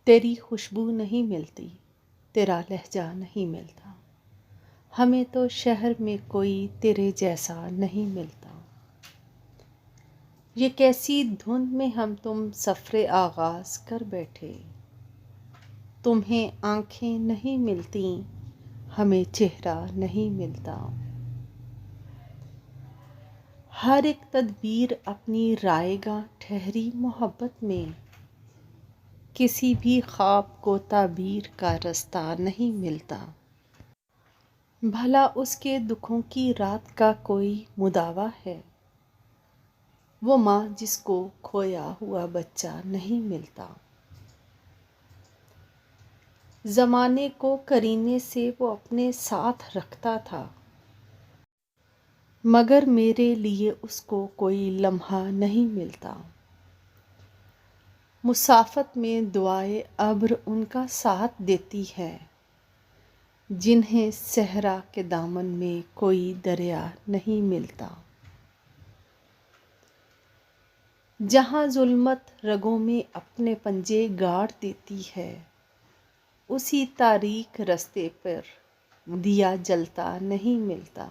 تیری خوشبو نہیں ملتی، تیرا لہجہ نہیں ملتا، ہمیں تو شہر میں کوئی تیرے جیسا نہیں ملتا۔ یہ کیسی دھند میں ہم تم سفر آغاز کر بیٹھے، تمہیں آنکھیں نہیں ملتی، ہمیں چہرہ نہیں ملتا۔ ہر ایک تدبیر اپنی رائے گاں ٹھہری محبت میں، کسی بھی خواب کو تعبیر کا رستہ نہیں ملتا۔ بھلا اس کے دکھوں کی رات کا کوئی مداوا ہے، وہ ماں جس کو کھویا ہوا بچہ نہیں ملتا۔ زمانے کو کرینے سے وہ اپنے ساتھ رکھتا تھا، مگر میرے لیے اس کو کوئی لمحہ نہیں ملتا۔ مسافت میں دعائے ابر ان کا ساتھ دیتی ہے، جنہیں صحرا کے دامن میں کوئی دریا نہیں ملتا۔ جہاں ظلمت رگوں میں اپنے پنجے گاڑ دیتی ہے، اسی تاریک رستے پر دیا جلتا نہیں ملتا۔